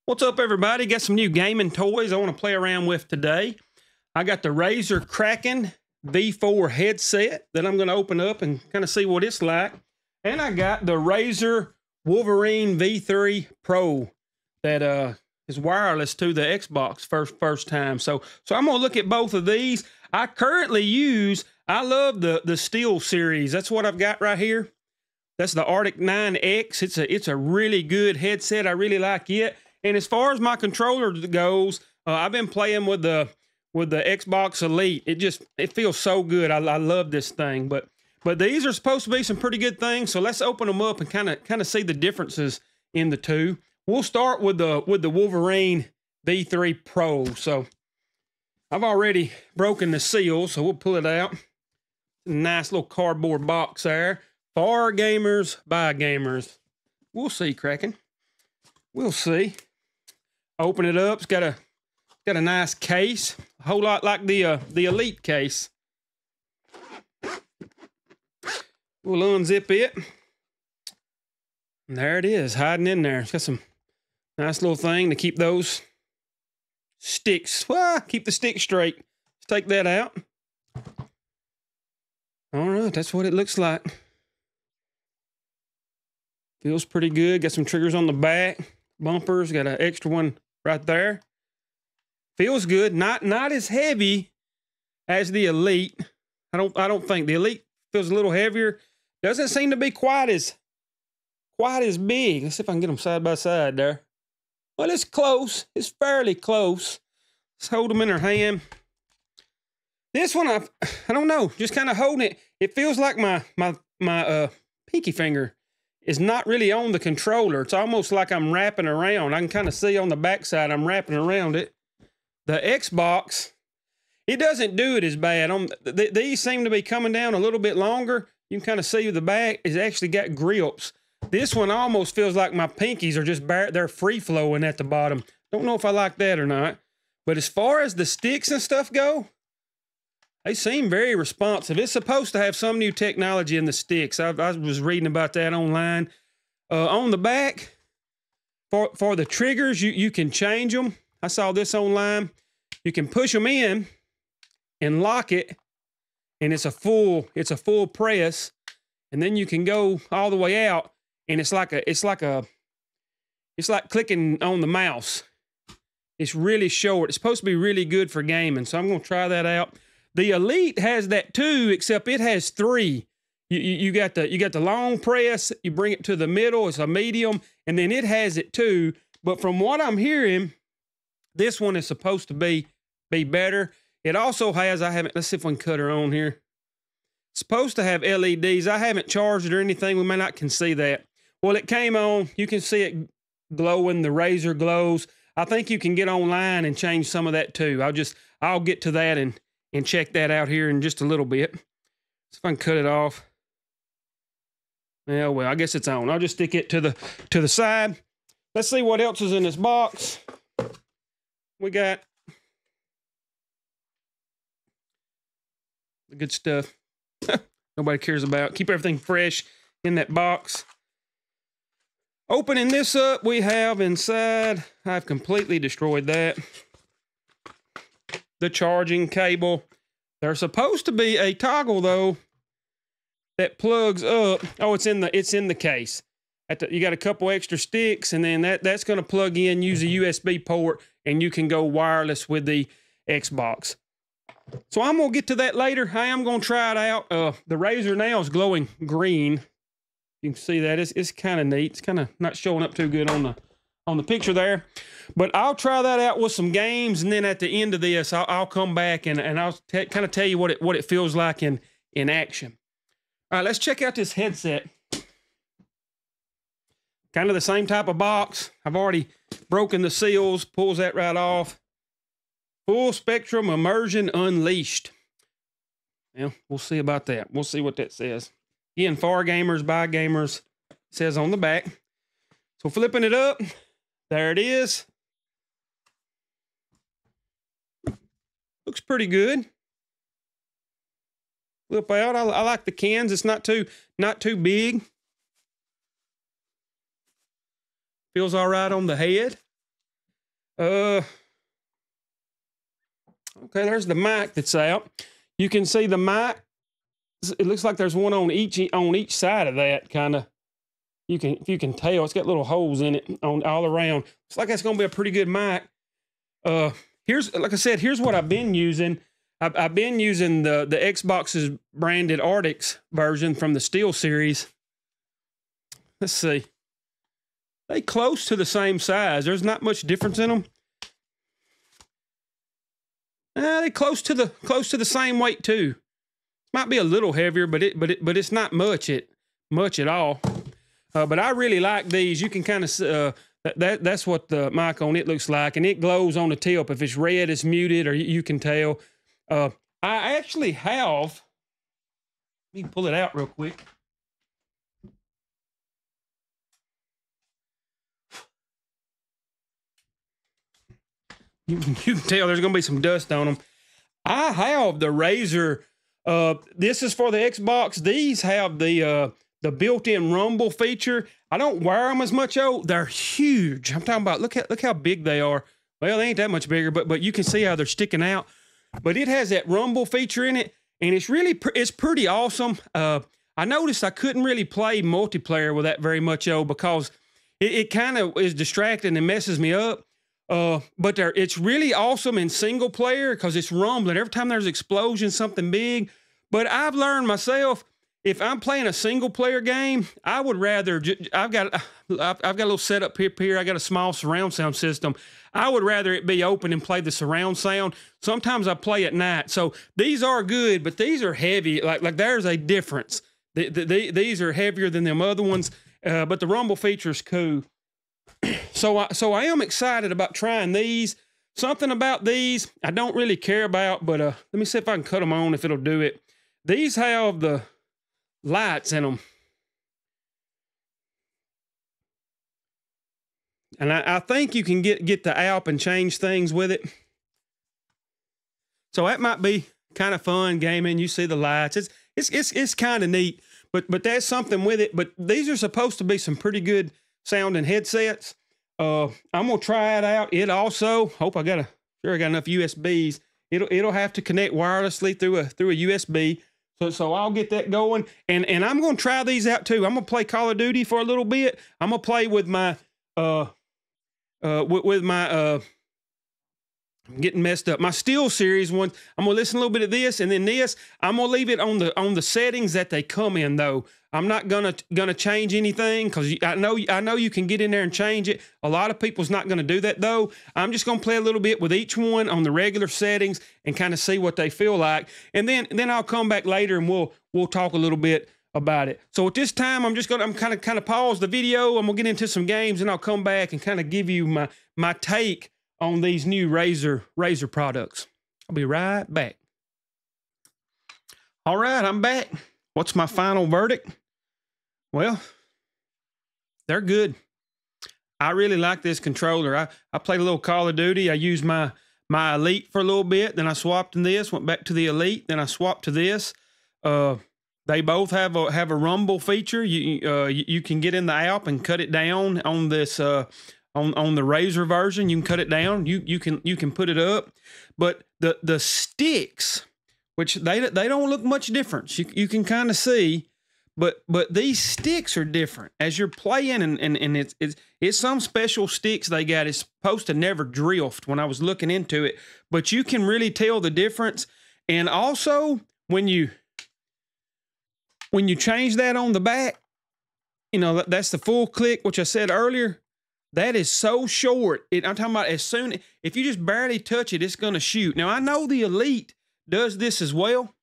What's up, everybody? Got some new gaming toys I want to play around with today. I got the Razer Kraken V4 headset that I'm going to open up and kind of see what it's like. And I got the Razer Wolverine V3 Pro that is wireless to the Xbox first time. So I'm going to look at both of these. I love the Steel Series. That's what I've got right here. That's the Arctic 9X. It's a really good headset. I really like it. And as far as my controller goes, I've been playing with the Xbox Elite. It feels so good. I love this thing. But these are supposed to be some pretty good things. So let's open them up and kind of see the differences in the two. We'll start with the Wolverine V3 Pro. So I've already broken the seal, so we'll pull it out. Nice little cardboard box there. For gamers, by gamers. We'll see, Kraken. We'll see. Open it up. It's got a nice case, a whole lot like the Elite case. We'll unzip it. And there it is, hiding in there. It's got some nice little thing to keep those sticks. Keep the stick straight. Let's take that out. All right, that's what it looks like. Feels pretty good. Got some triggers on the back. Bumpers. Got an extra one right there. Feels good. Not as heavy as the Elite. I don't think the Elite feels a little heavier. Doesn't seem to be quite as big. Let's see if I can get them side by side there. Well, it's close. It's fairly close. Let's hold them in our hand. This one, I don't know. Just kind of holding it. It feels like my pinky finger is not really on the controller. It's almost like I'm wrapping around. I can kind of see on the backside I'm wrapping around it. The Xbox, it doesn't do it as bad. These seem to be coming down a little bit longer. You can kind of see the back is actually got grips. This one almost feels like my pinkies are just they're free flowing at the bottom. Don't know if I like that or not. But as far as the sticks and stuff go, they seem very responsive. It's supposed to have some new technology in the sticks. I was reading about that online. On the back, for the triggers, you can change them. I saw this online. You can push them in and lock it, and it's a full press. And then you can go all the way out, and it's like clicking on the mouse. It's really short. It's supposed to be really good for gaming. So I'm going to try that out. The Elite has that too, except it has three. You got the long press, you bring it to the middle, it's a medium, and then it has it too. But from what I'm hearing, this one is supposed to be better. It also has, let's see if we can cut her on here. It's supposed to have LEDs. I haven't charged it or anything. We may not can see that. Well, it came on. You can see it glowing. The Razer glows. I think you can get online and change some of that too. I'll get to that and check that out here in just a little bit. See if I can cut it off. Yeah, well, I guess it's on. I'll just stick it to the side. Let's see what else is in this box. We got the good stuff nobody cares about. Keep everything fresh in that box. Opening this up, we have inside, I've completely destroyed that. The charging cable. There's supposed to be a toggle though that plugs up. Oh, it's in the case. You got a couple extra sticks, and then that's going to plug in, use a USB port, and you can go wireless with the Xbox. So I'm going to get to that later. I am going to try it out. The Razer now is glowing green. You can see that. It's kind of neat. It's kind of not showing up too good on the picture there. But I'll try that out with some games, and then at the end of this, I'll come back and I'll kind of tell you what it feels like in action. All right, let's check out this headset. Kind of the same type of box. I've already broken the seals, pulls that right off. Full spectrum immersion unleashed. Well, we'll see about that. We'll see what that says. Again, for gamers, by gamers, it says on the back. So flipping it up, there it is. Looks pretty good. Flip out. I like the cans. It's not too big. Feels all right on the head. Okay, there's the mic that's out. You can see the mic. It looks like there's one on each side of that, kind of. If you can tell, it's got little holes in it on all around. It's like that's gonna be a pretty good mic. Here's, like I said, here's what I've been using. I've been using the Xbox's branded Arctis version from the Steel Series. Let's see. They close to the same size. There's not much difference in them. They close to the same weight too. Might be a little heavier, but it's not much at all. But I really like these. You can kind of that's what the mic on it looks like, and it glows on the tip. If it's red, it's muted, or you can tell. I actually have. Let me pull it out real quick. You can tell there's going to be some dust on them. I have the Razer. This is for the Xbox. These have the built-in rumble feature. I don't wear them as much. Oh, they're huge. I'm talking about, look how big they are. Well, they ain't that much bigger, but you can see how they're sticking out. But it has that rumble feature in it, and it's pretty awesome. I noticed I couldn't really play multiplayer with that very much, because it kind of is distracting and messes me up. But it's really awesome in single player because it's rumbling every time there's an explosion, something big. But I've learned myself, if I'm playing a single player game, I would rather, I've got a little setup here. I got a small surround sound system. I would rather it be open and play the surround sound. Sometimes I play at night. So these are good, but these are heavy. Like there's a difference. These are heavier than them other ones. But the rumble feature is cool. So I am excited about trying these. Something about these I don't really care about, but let me see if I can cut them on if it'll do it. These have the lights in them. And I think you can get the app and change things with it. So that might be kind of fun gaming. You see the lights. It's kind of neat. But there's something with it. But these are supposed to be some pretty good sounding headsets. I'm gonna try it out. It also, hope I got enough USBs. It'll have to connect wirelessly through a USB. So I'll get that going. And I'm gonna try these out too. I'm gonna play Call of Duty for a little bit. I'm gonna play with my I'm getting messed up. My Steel Series one, I'm gonna listen a little bit of this, and then this, I'm gonna leave it on the settings that they come in though. I'm not gonna change anything because I know you can get in there and change it. A lot of people's not gonna do that though. I'm just gonna play a little bit with each one on the regular settings and kind of see what they feel like, and then I'll come back later and we'll talk a little bit about it. So at this time, I'm kind of pause the video. I'm gonna get into some games, and I'll come back and kind of give you my take on these new Razer products. I'll be right back. All right, I'm back. What's my final verdict? Well, they're good. I really like this controller. I played a little Call of Duty. I used my Elite for a little bit. Then I swapped to this, went back to the Elite. Then I swapped to this. They both have a rumble feature. You can get in the app and cut it down on this on the Razer version. You can cut it down. You can put it up. But the sticks, which they don't look much different. You can kind of see, but these sticks are different as you're playing, and it's some special sticks they got. It's supposed to never drift when I was looking into it, but you can really tell the difference. And also when you change that on the back, that's the full click, which I said earlier. That is so short. I'm talking about if you just barely touch it, it's going to shoot. Now, I know the Elite does this as well.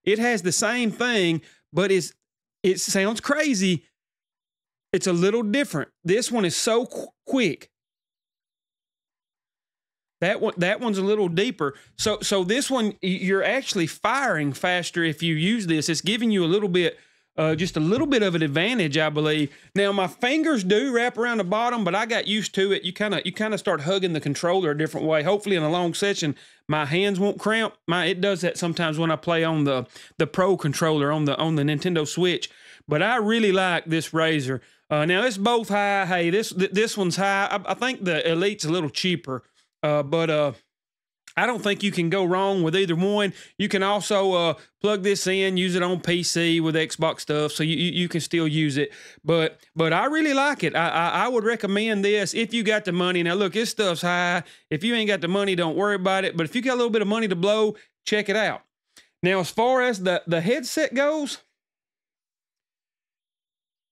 It has the same thing, but it sounds crazy. It's a little different. This one is so quick. That one's a little deeper. So this one, you're actually firing faster if you use this. It's giving you a little bit, just a little bit of an advantage, I believe. Now my fingers do wrap around the bottom, but I got used to it. You kind of start hugging the controller a different way. Hopefully in a long session, my hands won't cramp. It does that sometimes when I play on the Pro controller on the Nintendo Switch. But I really like this Razer. Now it's both high. Hey, this one's high. I think the Elite's a little cheaper, but I don't think you can go wrong with either one. You can also plug this in, use it on PC with Xbox stuff, so you can still use it. But I really like it. I would recommend this if you got the money. Now look, this stuff's high. If you ain't got the money, don't worry about it. But if you got a little bit of money to blow, check it out. Now as far as the headset goes,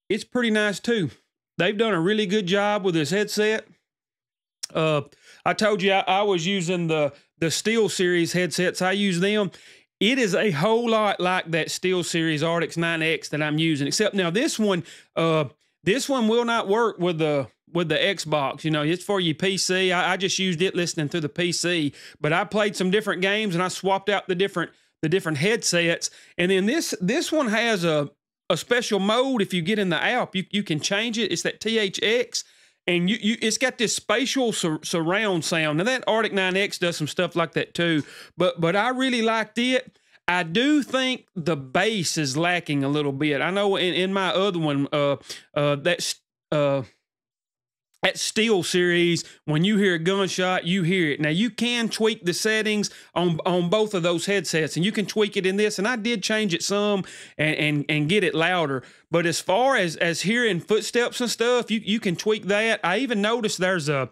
it's pretty nice too. They've done a really good job with this headset. I told you I was using the Steel Series headsets. I use them. It is a whole lot like that Steel Series Arctis 9X that I'm using, except now this one will not work with the Xbox. You know, it's for your PC. I just used it listening through the PC, but I played some different games and I swapped out the different headsets. And then this one has a special mode. If you get in the app, you can change it. It's that THX. And it's got this spatial surround sound. Now that Arctic 9X does some stuff like that too, but I really liked it. I do think the bass is lacking a little bit. I know in my other one, that Steel Series, when you hear a gunshot, you hear it. Now you can tweak the settings on both of those headsets, and you can tweak it in this. And I did change it some and get it louder. But as far as hearing footsteps and stuff, you can tweak that. I even noticed there's a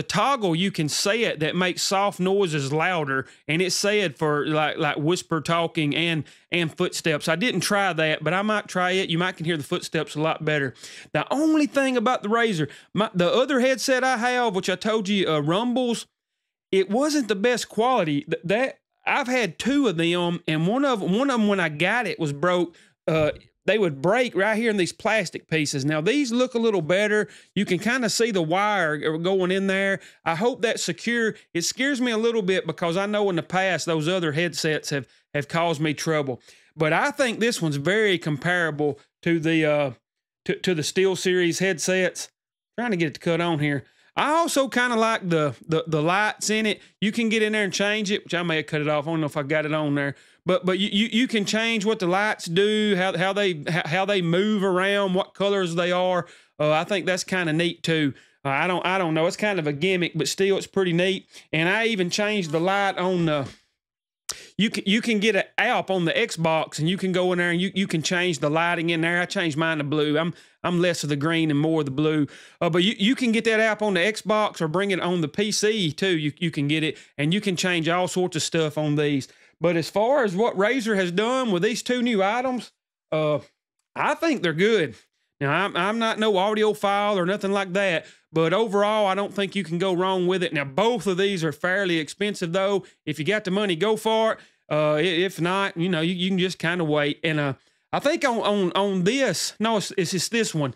toggle you can set that makes soft noises louder, and it's set for like whisper talking and footsteps. I didn't try that, but I might try it. You might can hear the footsteps a lot better. The only thing about the Razer, the other headset I have, which I told you rumbles, it wasn't the best quality. That I've had two of them, and one of them when I got it was broke. They would break right here in these plastic pieces. Now, these look a little better. You can kind of see the wire going in there. I hope that's secure. It scares me a little bit because I know in the past those other headsets have caused me trouble. But I think this one's very comparable to the Steel Series headsets. Trying to get it to cut on here. I also kind of like the lights in it. You can get in there and change it, which I may have cut it off. I don't know if I got it on there. But you can change what the lights do, how they move around, what colors they are. I think that's kind of neat too. I don't know. It's kind of a gimmick, but still it's pretty neat. And I even changed the light on the. You can get an app on the Xbox, and you can go in there and you can change the lighting in there. I changed mine to blue. I'm less of the green and more of the blue. But you can get that app on the Xbox or bring it on the PC too. You can get it, and you can change all sorts of stuff on these. But as far as what Razer has done with these two new items, I think they're good. Now, I'm not no audiophile or nothing like that, but overall, I don't think you can go wrong with it. Now, both of these are fairly expensive, though. If you got the money, go for it. If not, you know, you can just kind of wait. And I think on this, no, it's just this one.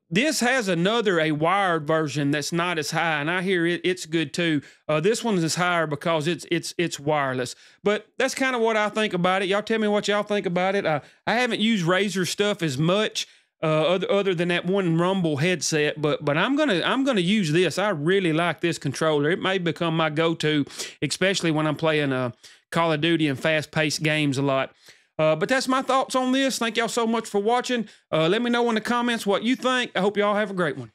This has a wired version that's not as high, and I hear it's good too. This one is higher because it's wireless. But that's kind of what I think about it. Y'all tell me what y'all think about it. I haven't used Razer stuff as much other than that one Rumble headset, but I'm gonna use this. I really like this controller. It may become my go-to, especially when I'm playing Call of Duty and fast-paced games a lot. But that's my thoughts on this. Thank y'all so much for watching. Let me know in the comments what you think. I hope y'all have a great one.